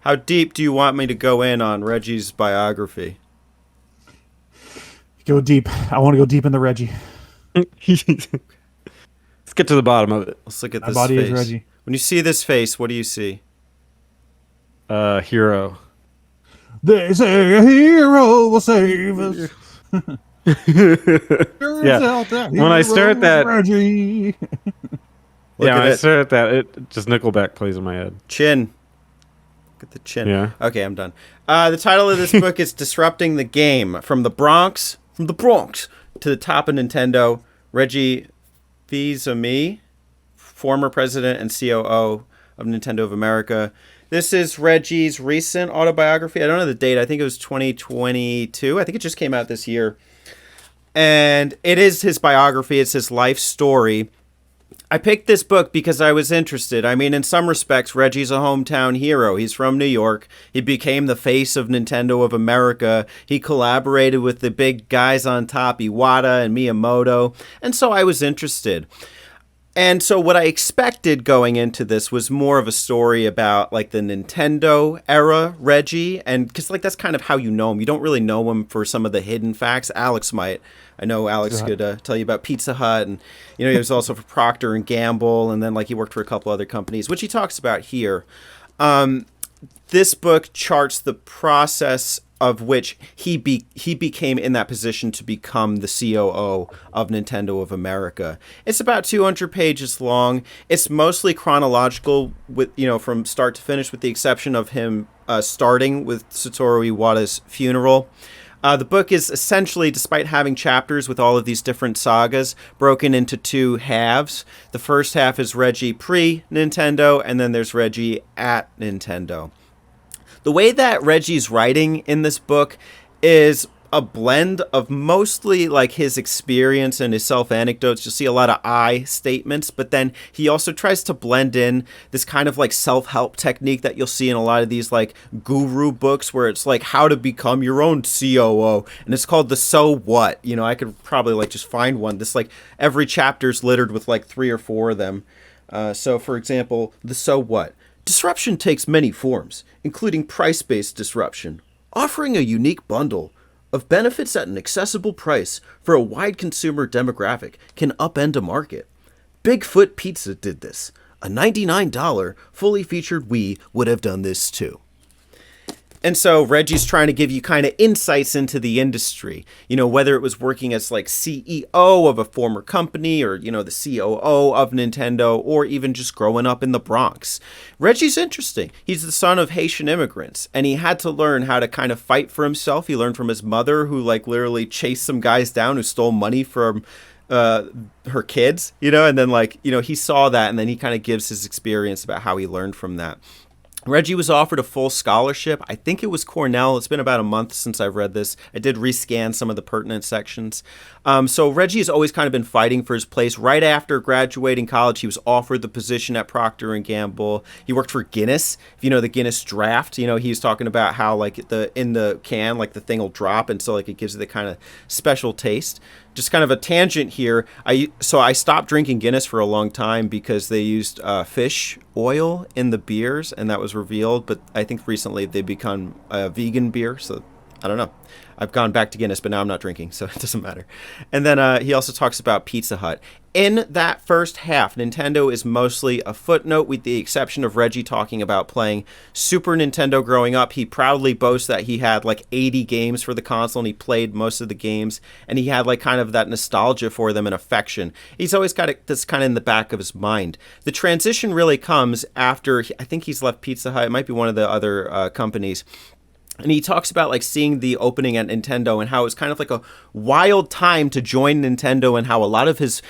How deep do you want me to go in on Reggie's biography? Go deep. I want to go deep in the Reggie. Let's get to the bottom of it. Let's look at My this body is face. Reggie. When you see this face, what do you see? Hero. They say a hero will save us. Turns Yeah. out that When I hero stare at was that, Reggie. Look yeah, at when I it. stare at that, it just Nickelback plays in my head. Chin. Look at the chin. Yeah. Okay, I'm done. The title of this book is Disrupting the Game. From the Bronx to the top of Nintendo, Reggie Fils-Aime, former president and COO of Nintendo of America. This is Reggie's recent autobiography. I don't know the date. I think it was 2022. I think it just came out this year. And it is his biography. It's his life story. I picked this book because I was interested. I mean, in some respects, Reggie's a hometown hero. He's from New York. He became the face of Nintendo of America. He collaborated with the big guys on top, Iwata and Miyamoto. And so I was interested. And so what I expected going into this was more of a story about like the Nintendo era Reggie, and because like that's kind of how you know him. You don't really know him for some of the hidden facts. Alex might. I know Alex could tell you about Pizza Hut, and you know he was also for Procter and Gamble, and then like he worked for a couple other companies, which he talks about here. This book charts the process of which he became in that position to become the COO of Nintendo of America. It's about 200 pages long. It's mostly chronological, with from start to finish, with the exception of him starting with Satoru Iwata's funeral. The book is essentially, despite having chapters with all of these different sagas, broken into two halves. The first half is Reggie pre-Nintendo, and then there's Reggie at Nintendo. The way that Reggie's writing in this book is a blend of mostly like his experience and his self-anecdotes. You'll see a lot of I statements, but then he also tries to blend in this kind of like self-help technique that you'll see in a lot of these like guru books where it's like how to become your own COO, and it's called the So What. I could probably like just find one. This like every chapter's littered with like 3 or 4 of them. So for example, the So What. Disruption takes many forms, including price-based disruption, offering a unique bundle of benefits at an accessible price for a wide consumer demographic can upend a market. Bigfoot Pizza did this. A $99 fully featured Wii would have done this too. And so Reggie's trying to give you kind of insights into the industry, whether it was working as like CEO of a former company or, the COO of Nintendo, or even just growing up in the Bronx. Reggie's interesting. He's the son of Haitian immigrants, and he had to learn how to kind of fight for himself. He learned from his mother, who like literally chased some guys down who stole money from her kids, and then he saw that, and then he kind of gives his experience about how he learned from that. Reggie was offered a full scholarship. I think it was Cornell. It's been about a month since I've read this. I did rescan some of the pertinent sections. So Reggie has always kind of been fighting for his place. Right after graduating college, he was offered the position at Procter and Gamble. He worked for Guinness. If you know the Guinness draft, he was talking about how like in the can, like the thing will drop, and so like it gives it the kind of special taste. Just kind of a tangent here. I stopped drinking Guinness for a long time because they used fish oil in the beers, and that was revealed. But I think recently they've become a vegan beer, so I don't know. I've gone back to Guinness, but now I'm not drinking, so it doesn't matter. And then he also talks about Pizza Hut. In that first half, Nintendo is mostly a footnote, with the exception of Reggie talking about playing Super Nintendo growing up. He proudly boasts that he had like 80 games for the console, and he played most of the games, and he had like kind of that nostalgia for them and affection. He's always got this kind of in the back of his mind. The transition really comes after, I think he's left Pizza Hut. It might be one of the other companies. And he talks about like seeing the opening at Nintendo and how it's kind of like a wild time to join Nintendo, and how a lot of his,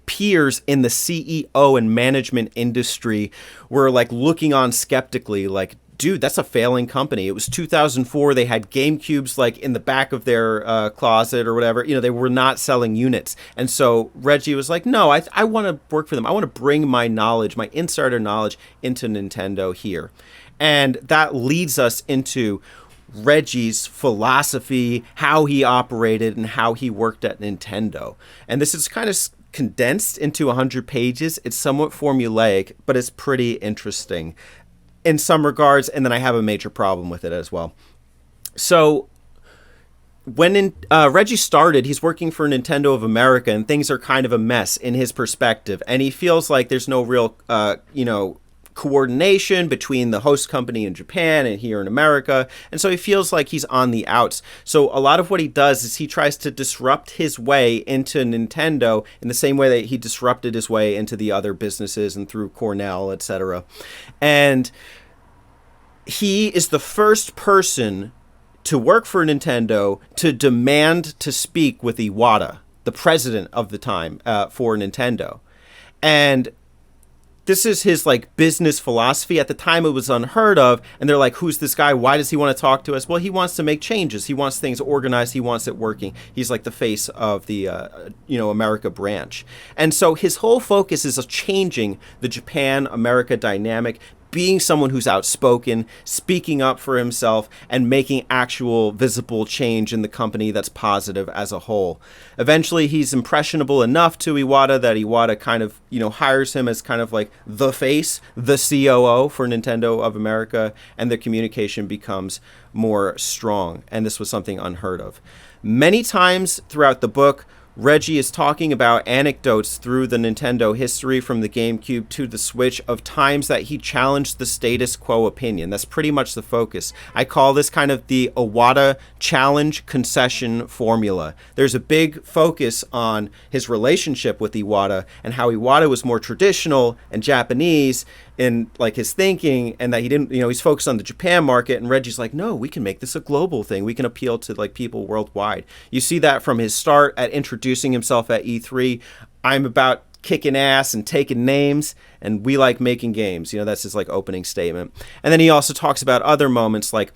peers in the CEO and management industry were like looking on skeptically, like, dude, that's a failing company. It was 2004. They had GameCubes like in the back of their closet or whatever. They were not selling units. And so Reggie was like, no, I want to work for them. I want to bring my knowledge, my insider knowledge, into Nintendo here. And that leads us into Reggie's philosophy, how he operated, and how he worked at Nintendo. And this is kind of condensed into 100 pages. It's somewhat formulaic, but it's pretty interesting. in some regards, and then I have a major problem with it as well. So when Reggie started, he's working for Nintendo of America, and things are kind of a mess in his perspective, and he feels like there's no real, coordination between the host company in Japan and here in America, and so he feels like he's on the outs. So a lot of what he does is he tries to disrupt his way into Nintendo in the same way that he disrupted his way into the other businesses and through Cornell, etc. And he is the first person to work for Nintendo to demand to speak with Iwata, the president of the time for Nintendo. And this is his like business philosophy. At the time, it was unheard of, and they're like, "Who's this guy? Why does he want to talk to us?" Well, he wants to make changes. He wants things organized. He wants it working. He's like the face of the America branch, and so his whole focus is changing the Japan-America dynamic, being someone who's outspoken, speaking up for himself, and making actual visible change in the company that's positive as a whole. Eventually, he's impressionable enough to Iwata that Iwata kind of, hires him as kind of like the face, the COO for Nintendo of America, and the communication becomes more strong. And this was something unheard of. Many times throughout the book, Reggie is talking about anecdotes through the Nintendo history from the GameCube to the Switch of times that he challenged the status quo opinion. That's pretty much the focus. I call this kind of the Iwata challenge concession formula. There's a big focus on his relationship with Iwata and how Iwata was more traditional and Japanese in like his thinking, and that he didn't, he's focused on the Japan market, and Reggie's like, no, we can make this a global thing. We can appeal to like people worldwide. You see that from his start at introducing himself at E3. I'm about kicking ass and taking names, and we like making games. That's his like opening statement. And then he also talks about other moments like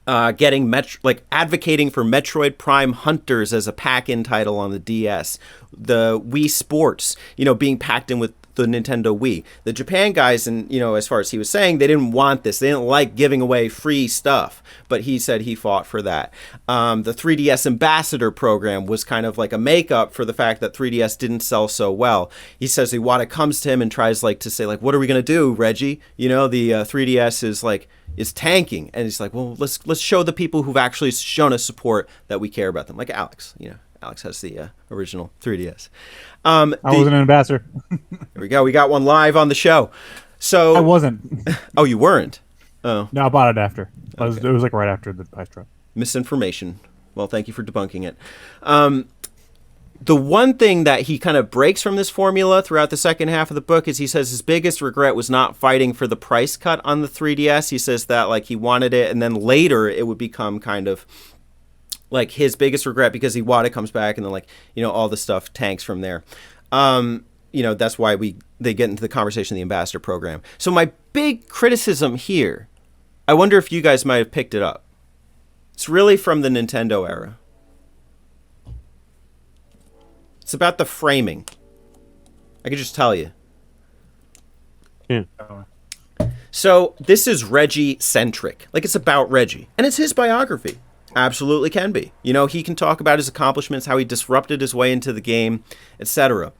advocating for Metroid Prime Hunters as a pack-in title on the DS, the Wii Sports, being packed in with the Nintendo Wii. The Japan guys, and as far as he was saying, they didn't want this. They didn't like giving away free stuff, but he said he fought for that. The 3DS Ambassador program was kind of like a makeup for the fact that 3DS didn't sell so well. He says Iwata comes to him and tries to say what are we gonna do, Reggie? The 3DS is tanking, and he's like, well, let's show the people who've actually shown us support that we care about them, like Alex. Alex has the original 3DS. I wasn't an ambassador. There we go. We got one live on the show. So I wasn't. Oh, you weren't? Oh. No, I bought it after. It was like right after the price drop. Misinformation. Well, thank you for debunking it. The one thing that he kind of breaks from this formula throughout the second half of the book is he says his biggest regret was not fighting for the price cut on the 3DS. He says that he wanted it, and then later it would become kind of his biggest regret because Iwata comes back, and then all the stuff tanks from there. That's why they get into the conversation of the ambassador program. So my big criticism here, I wonder if you guys might have picked it up. It's really from the Nintendo era. It's about the framing. I could just tell you. Yeah. So this is Reggie centric. It's about Reggie, and it's his biography. Absolutely can be. He can talk about his accomplishments, how he disrupted his way into the game, etc.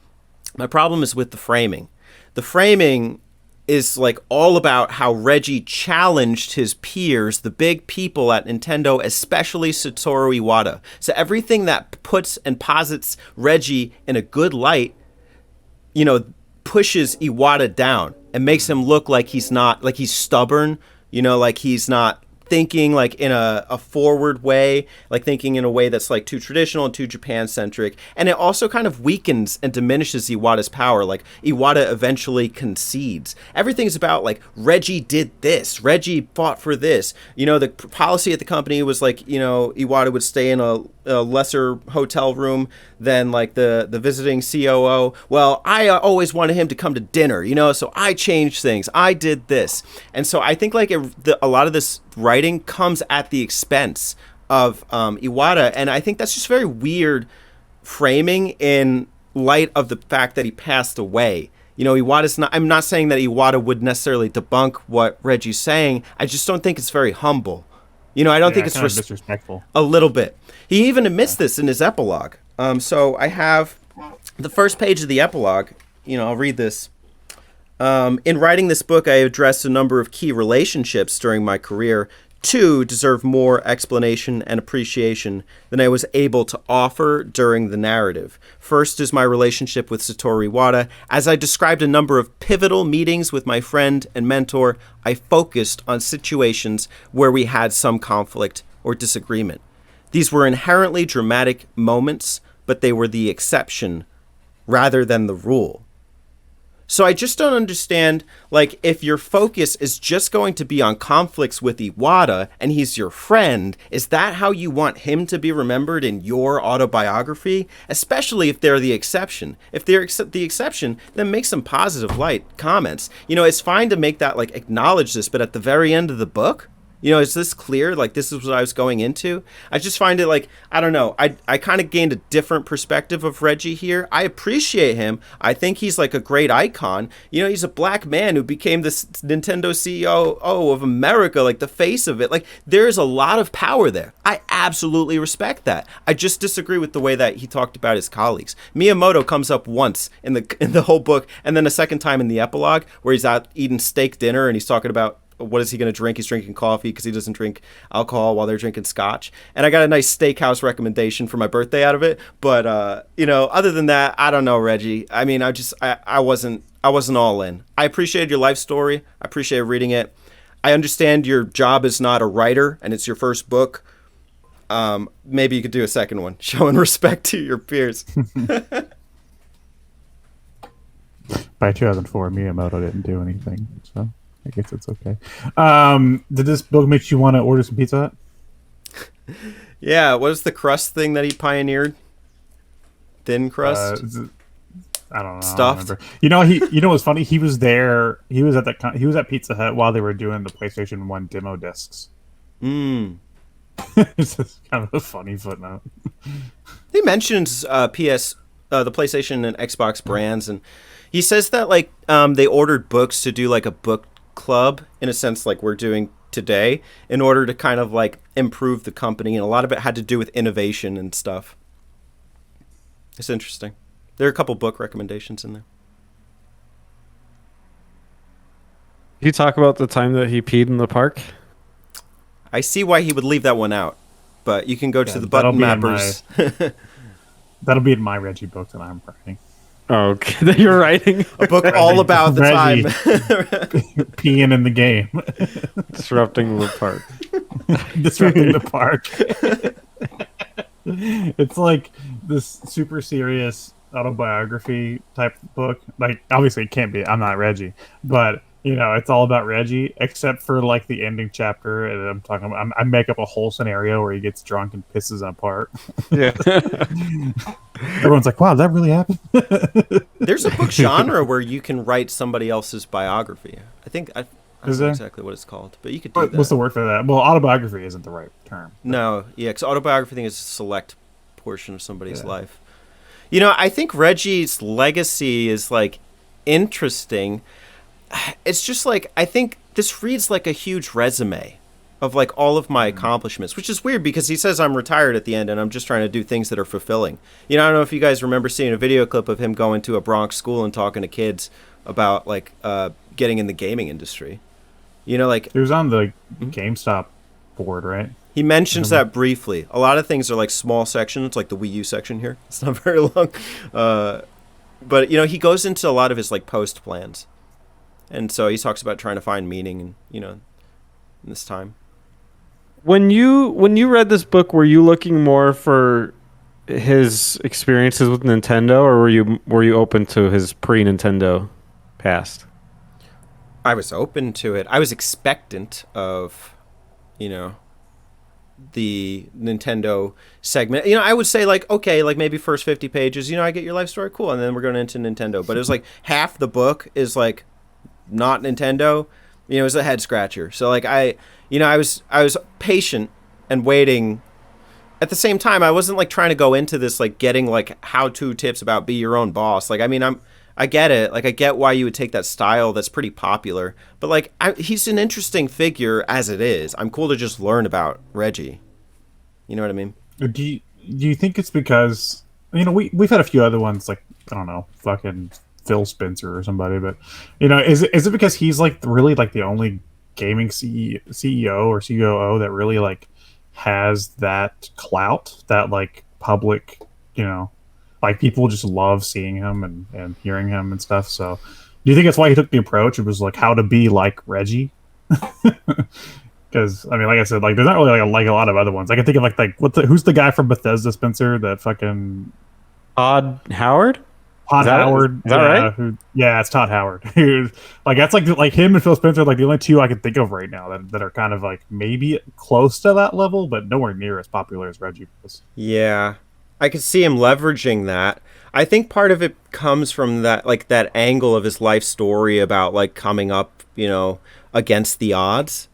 My problem is with the framing. The framing is all about how Reggie challenged his peers, the big people at Nintendo, especially Satoru Iwata. So everything that puts and posits Reggie in a good light, pushes Iwata down and makes him look like he's not, he's stubborn, he's not thinking in a forward way, thinking in a way that's too traditional and too Japan centric. And it also kind of weakens and diminishes Iwata's power. Iwata eventually concedes. Everything's about Reggie did this, Reggie fought for this. The policy at the company was Iwata would stay in a lesser hotel room than the visiting COO. Well, I always wanted him to come to dinner, so I changed things. I did this. And so I think a lot of this writing comes at the expense of Iwata, and I think that's just very weird framing in light of the fact that he passed away. Iwata's not, I'm not saying that Iwata would necessarily debunk what Reggie's saying. I just don't think it's very humble. I don't think it's disrespectful. A little bit. He even admits this in his epilogue. So I have the first page of the epilogue. I'll read this. In writing this book, I addressed a number of key relationships during my career. Two deserve more explanation and appreciation than I was able to offer during the narrative. First is my relationship with Satoru Iwata. As I described a number of pivotal meetings with my friend and mentor, I focused on situations where we had some conflict or disagreement. These were inherently dramatic moments, but they were the exception rather than the rule. So I just don't understand, like, if your focus is just going to be on conflicts with Iwata and he's your friend, is that how you want him to be remembered in your autobiography? Especially if they're the exception. If they're the exception, then make some positive light comments. You know, it's fine to make that, like, acknowledge this, but at the very end of the book, you know, is this clear? Like, this is what I was going into? I just find it like, I don't know. I kind of gained a different perspective of Reggie here. I appreciate him. I think he's like a great icon. You know, he's a black man who became this Nintendo CEO of America, like the face of it. Like, there's a lot of power there. I absolutely respect that. I just disagree with the way that he talked about his colleagues. Miyamoto comes up once in the whole book, and then a second time in the epilogue where he's out eating steak dinner and he's talking about what is he going to drink? He's drinking coffee because he doesn't drink alcohol while they're drinking scotch. And I got a nice steakhouse recommendation for my birthday out of it. But, you know, other than that, I don't know, Reggie. I mean, I wasn't all in. I appreciated your life story. I appreciated reading it. I understand your job is not a writer and it's your first book. Maybe you could do a second one, showing respect to your peers. By 2004, Miyamoto didn't do anything, so I guess it's okay. Did this book make you want to order some Pizza Hut? Yeah, what is the crust thing that he pioneered? Thin crust? I don't know. Stuffed? I don't remember. You know what's funny? He was there. He was at Pizza Hut while they were doing the PlayStation 1 demo discs. It's just kind of a funny footnote. He mentions the PlayStation and Xbox brands, and he says that like they ordered books to do like a book club in a sense like we're doing today in order to kind of like improve the company, and a lot of it had to do with innovation and stuff. It's interesting. There are a couple book recommendations in there. Did you talk about the time that he peed in the park? I see why he would leave that one out, but you can go to the button mappers. That'll be in my Reggie book that I'm writing. Oh, okay. That you're writing a book all about the Reggie time peeing in the game, disrupting the park. Disrupting the park. It's like this super serious autobiography type book. Like, obviously it can't be. I'm not Reggie, but you know, it's all about Reggie, except for like the ending chapter. And I'm talking about, I make up a whole scenario where he gets drunk and pisses in a park. Yeah. Everyone's like, wow, that really happened? There's a book genre where you can write somebody else's biography. I don't know exactly what it's called, but you could do that. What's the word for that? Well, autobiography isn't the right term. No, yeah, because autobiography thing is a select portion of somebody's life. You know, I think Reggie's legacy is like interesting. It's just like, I think this reads like a huge resume of like all of my accomplishments, which is weird because he says I'm retired at the end and I'm just trying to do things that are fulfilling. You know, I don't know if you guys remember seeing a video clip of him going to a Bronx school and talking to kids about like getting in the gaming industry. You know, like he was on the GameStop board, right? He mentions that briefly. A lot of things are like small sections, like the Wii U section here. It's not very long. But, you know, he goes into a lot of his like post plans. And so he talks about trying to find meaning, and you know, in this time. When you read this book, were you looking more for his experiences with Nintendo, or were you open to his pre-Nintendo past? I was open to it. I was expectant of, you know, the Nintendo segment. You know, I would say like, okay, like maybe first 50 pages, you know, I get your life story, cool, and then we're going into Nintendo. But it was like half the book is like not Nintendo, you know, it was a head scratcher. So like I was patient and waiting. At the same time, I wasn't like trying to go into this like getting like how-to tips about be your own boss. Like, I mean, I get it. Like, I get why you would take that style that's pretty popular. But like, he's an interesting figure as it is. I'm cool to just learn about Reggie. You know what I mean? Do you think it's because, you know, we've had a few other ones like, I don't know, fucking Phil Spencer or somebody. But is it because he's like really like the only gaming CEO or COO that really like has that clout, that like public, like people just love seeing him and hearing him and stuff. So do you think that's why he took the approach? It was like how to be like Reggie? Because I mean, like I said, like there's not really like a lot of other ones. I can think of like who's the guy from Bethesda, Spencer? That fucking Todd Howard. Todd Howard. Is that right? It's Todd Howard. Like that's like him and Phil Spencer, like the only two I can think of right now that are kind of like maybe close to that level, but nowhere near as popular as Reggie was. Yeah, I could see him leveraging that. I think part of it comes from that angle of his life story about like coming up, against the odds.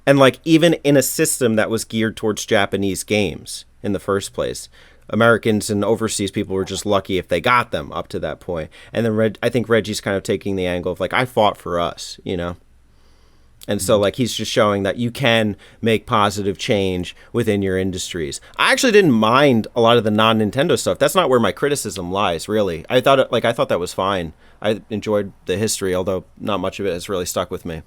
And like even in a system that was geared towards Japanese games in the first place, Americans and overseas people were just lucky if they got them up to that point. And then I think Reggie's kind of taking the angle of like, I fought for us, And so like he's just showing that you can make positive change within your industries. I actually didn't mind a lot of the non-Nintendo stuff. That's not where my criticism lies, really. I thought that was fine. I enjoyed the history, although not much of it has really stuck with me.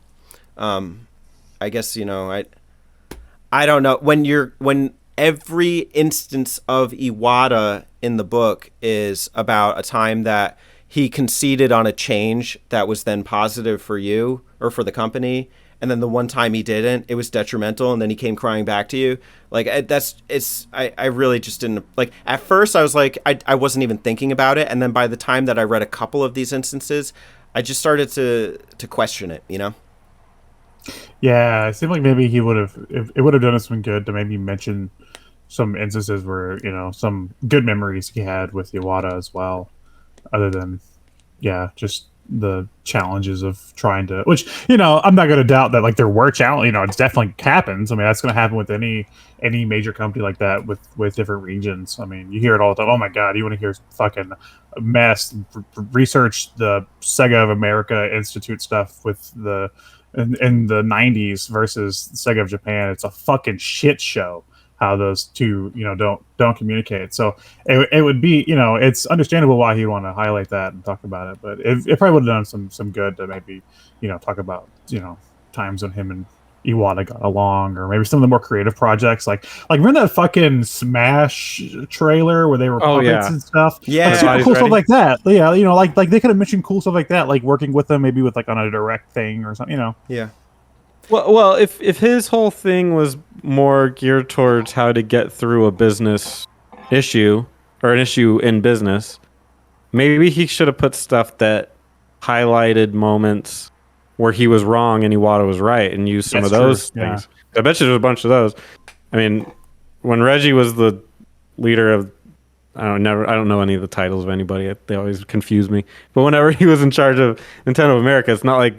I guess, I don't know. When every instance of Iwata in the book is about a time that he conceded on a change that was then positive for you or for the company, and then the one time he didn't, it was detrimental, and then he came crying back to you. Like I really just didn't like. At first, I was like, I wasn't even thinking about it, and then by the time that I read a couple of these instances, I just started to question it. Yeah, it seemed like maybe he would have. It would have done us some good to maybe mention some instances where some good memories he had with Iwata as well, other than just the challenges of trying to. Which I'm not going to doubt that like there were challenges. It definitely happens. I mean, that's going to happen with any major company like that with different regions. I mean, you hear it all the time. Oh my God, you want to hear fucking mess? Research the Sega of America Institute stuff with the. In the 90s versus Sega of Japan, it's a fucking shit show how those two don't communicate. So it would be it's understandable why he'd want to highlight that and talk about it, but it probably would have done some good to maybe talk about times when him and Iwata got along, or maybe some of the more creative projects like remember that fucking Smash trailer where they were puppets and stuff. Like, cool stuff like that. Yeah, like they could have mentioned cool stuff like that, like working with them maybe with like on a direct thing or something. Yeah. Well, if his whole thing was more geared towards how to get through a business issue or an issue in business, maybe he should have put stuff that highlighted moments where he was wrong and Iwata was right, and use some of those things. I bet you there's a bunch of those. I mean, when Reggie was the leader of, I don't know any of the titles of anybody. They always confuse me. But whenever he was in charge of Nintendo of America, it's not like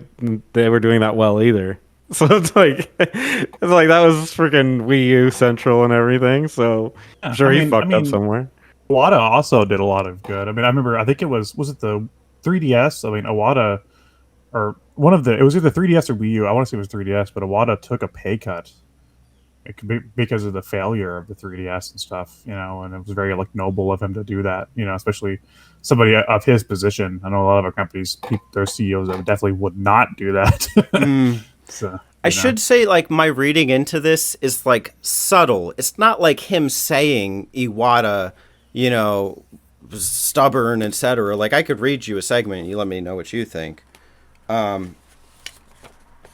they were doing that well either. So it's like that was freaking Wii U Central and everything. So I'm sure he fucked up somewhere. Iwata also did a lot of good. I mean, I think it was it the 3DS? I mean, Iwata, or one of it was either 3DS or Wii U. I want to say it was 3DS, but Iwata took a pay cut because of the failure of the 3DS and stuff, and it was very like noble of him to do that, especially somebody of his position. I know a lot of our companies, their CEOs that definitely would not do that. So I should say, like, my reading into this is like subtle. It's not like him saying Iwata, was stubborn, etc. Like, I could read you a segment and you let me know what you think.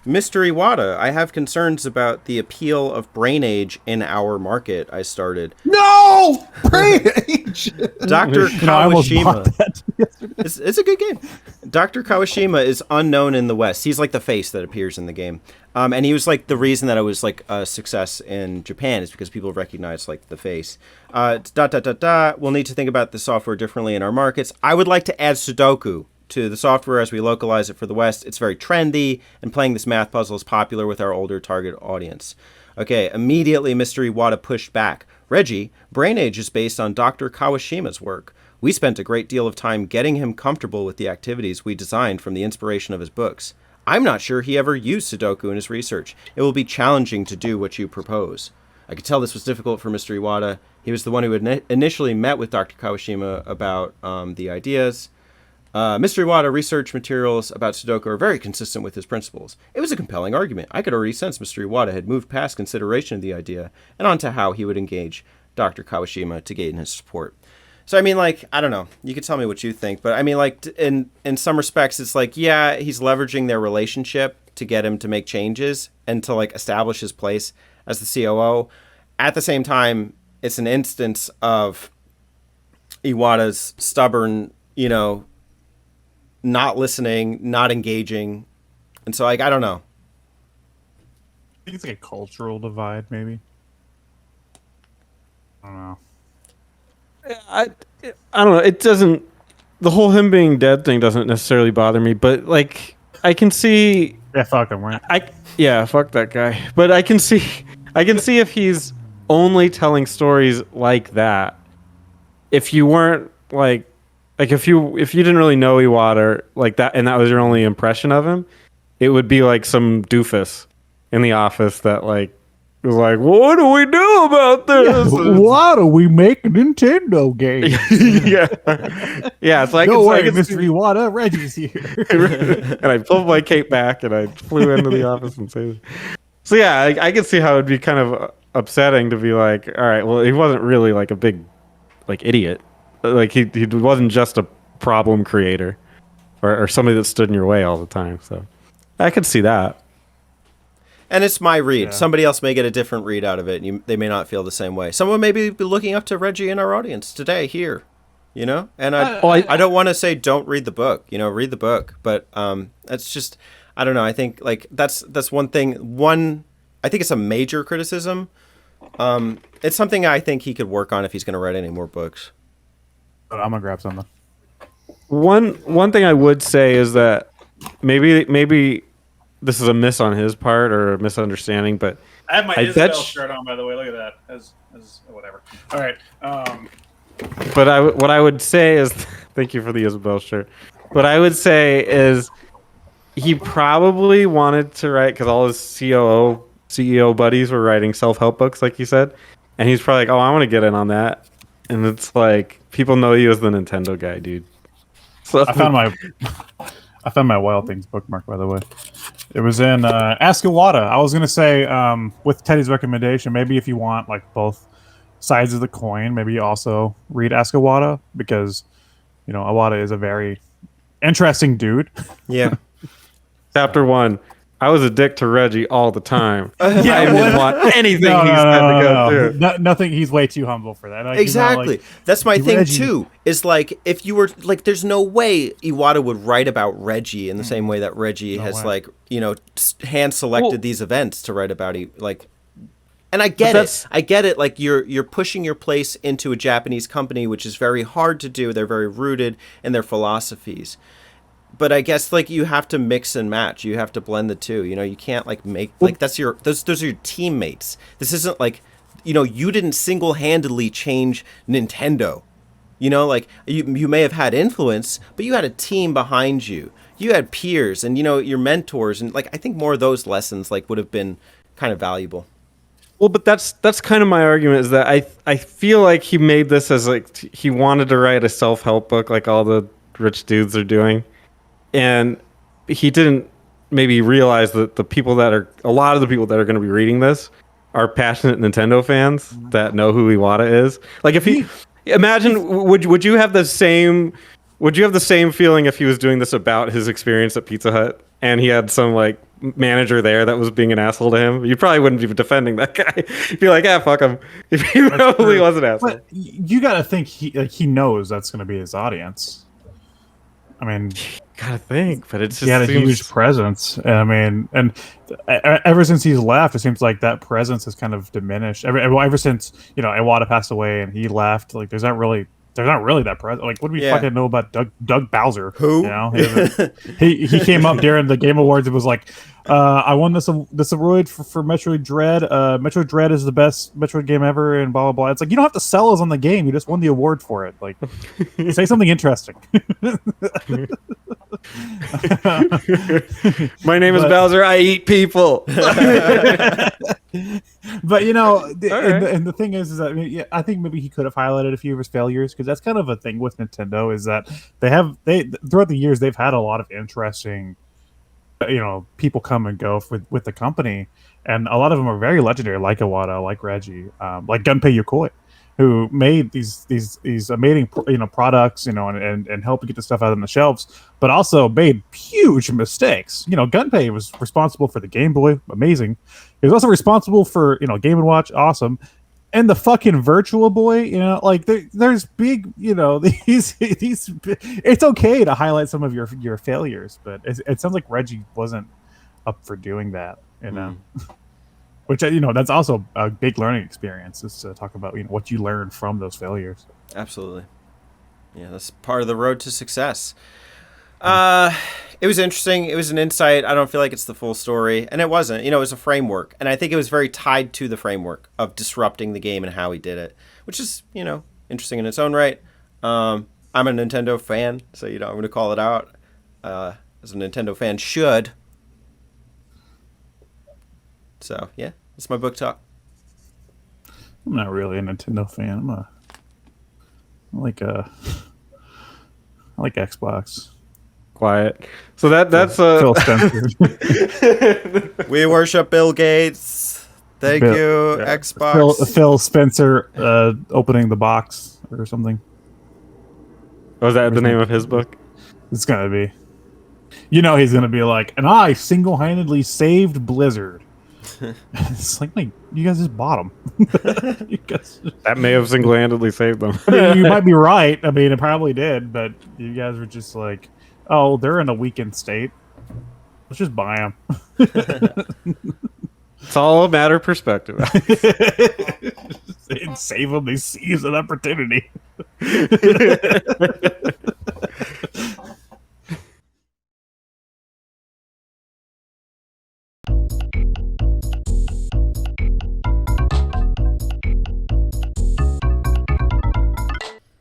Mr. Iwata, I have concerns about the appeal of Brain Age in our market. I started. No! Brain Age! Dr. Kawashima. It's a good game. Dr. Kawashima is unknown in the West. He's like the face that appears in the game. And he was like the reason that it was like a success in Japan is because people recognize like the face. We'll need to think about the software differently in our markets. I would like to add Sudoku to the software as we localize it for the West. It's very trendy, and playing this math puzzle is popular with our older target audience. Okay, immediately Mr. Iwata pushed back. Reggie, Brain Age is based on Dr. Kawashima's work. We spent a great deal of time getting him comfortable with the activities we designed from the inspiration of his books. I'm not sure he ever used Sudoku in his research. It will be challenging to do what you propose. I could tell this was difficult for Mr. Iwata. He was the one who had initially met with Dr. Kawashima about the ideas. Mr. Iwata research materials about Sudoku are very consistent with his principles. It was a compelling argument. I could already sense Mr. Iwata had moved past consideration of the idea and onto how he would engage Dr. Kawashima to gain his support. So, I mean, like, I don't know. You could tell me what you think. But, I mean, like, in some respects, it's like, yeah, he's leveraging their relationship to get him to make changes and to, like, establish his place as the COO. At the same time, it's an instance of Iwata's stubborn, not listening, not engaging. And so, like, I don't know. I think it's like a cultural divide, maybe. I don't know. I don't know. It doesn't. The whole him being dead thing doesn't necessarily bother me, but like I can see. Yeah, fuck him, right? Fuck that guy. But I can see if he's only telling stories like that. If you weren't like if you didn't really know Iwata like that, and that was your only impression of him, it would be like some doofus in the office that like was like, what do we do about this? Why do we make Nintendo games? yeah. It's like, don't worry, Mr. Iwata, Reggie's here. And I pulled my cape back and I flew into the office and said, so yeah, I could see how it'd be kind of upsetting to be like, all right, well, he wasn't really like a big like idiot. Like he wasn't just a problem creator or somebody that stood in your way all the time. So I could see that. And it's my read. Yeah. Somebody else may get a different read out of it, and they may not feel the same way. Someone may be looking up to Reggie in our audience today here, And I don't want to say don't read the book, read the book. But that's just, I don't know. I think like that's one thing. I think it's a major criticism. It's something I think he could work on if he's going to write any more books. But I'm gonna grab something. One thing I would say is that maybe this is a miss on his part or a misunderstanding, but I have my Isabel shirt on, by the way. Look at that. As whatever. All right. But what I would say is, thank you for the Isabel shirt. What I would say is, he probably wanted to write because all his CEO buddies were writing self-help books, like you said, and he's probably like, oh, I want to get in on that. And it's like people know you as the Nintendo guy, dude. So I found my Wild Things bookmark, by the way. It was in Ask Iwata. I was gonna say with Teddy's recommendation, maybe if you want like both sides of the coin, maybe you also read Ask Iwata because Iwata is a very interesting dude. Yeah. Chapter 1. I was a dick to Reggie all the time. I didn't want anything he said to go through. Nothing. He's way too humble for that. Like, exactly. That's my thing Reggie. too. Is like if you were like, there's no way Iwata would write about Reggie in the same way that Reggie has like hand selected these events to write about. And I get it. I get it. Like you're pushing your place into a Japanese company, which is very hard to do. They're very rooted in their philosophies. But I guess like you have to mix and match. You have to blend the two. You can't like make like those are your teammates. This isn't like you didn't single-handedly change Nintendo. Like you may have had influence, but you had a team behind you. You had peers and your mentors, and like I think more of those lessons like would have been kind of valuable. Well, but that's kind of my argument is that I feel like he made this as like he wanted to write a self-help book like all the rich dudes are doing. And he didn't maybe realize that a lot of the people that are going to be reading this are passionate Nintendo fans that know who Iwata is. Like if he imagine, would you have the same feeling if he was doing this about his experience at Pizza Hut and he had some like manager there that was being an asshole to him? You probably wouldn't be defending that guy. You'd be like, fuck him. If he probably was an asshole. But you got to think he knows that's going to be his audience. I mean, gotta think, but it's just he had a huge presence, and ever since he's left, it seems like that presence has kind of diminished. Ever since Iwata passed away and he left, like there's not really that present. Like, what do we fucking know about Doug Bowser? Who? He came up during the Game Awards and was like, I won this award for Metroid Dread. Metroid Dread is the best Metroid game ever, and blah blah blah. It's like you don't have to sell us on the game. You just won the award for it. Like, say something interesting. My name is Bowser. I eat people. But you know, right. and the thing is that I, mean, yeah, I think maybe he could have highlighted a few of his failures because that's kind of a thing with Nintendo is that they throughout the years they've had a lot of interesting, people come and go with the company, and a lot of them are very legendary, like Iwata, like Reggie, like Gunpei Yokoi, who made these amazing products, and helped get the stuff out on the shelves, but also made huge mistakes. Gunpei was responsible for the Game Boy, amazing. He was also responsible for Game and Watch, awesome, and the fucking Virtual Boy, like there's big, these it's okay to highlight some of your failures, but it sounds like Reggie wasn't up for doing that, which that's also a big learning experience is to talk about what you learned from those failures. Absolutely. Yeah, that's part of the road to success. It was interesting. It was an insight. I don't feel like it's the full story, and it wasn't. It was a framework, and I think it was very tied to the framework of disrupting the game and how he did it, which is interesting in its own right. I'm a Nintendo fan, so I'm going to call it out as a Nintendo fan should. So yeah, that's my book talk. I'm not really a Nintendo fan. I like Xbox. Quiet. So that's Phil Spencer. We worship Bill Gates. Thank you, yeah. Xbox. Phil Spencer opening the box or something. Was that the name of his book? It's gonna be. He's gonna be like, and I single-handedly saved Blizzard. It's like, you guys just bought them. That may have single-handedly saved them. I mean, you might be right. I mean, it probably did, but you guys were just like, oh, they're in a weakened state. Let's just buy them. It's all a matter of perspective. They didn't save them. They seized an opportunity.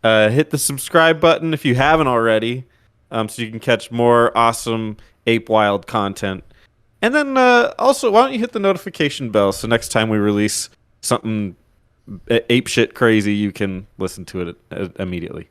Hit the subscribe button if you haven't already, so you can catch more awesome Ape Wild content. And then also, why don't you hit the notification bell so next time we release something ape shit crazy, you can listen to it immediately.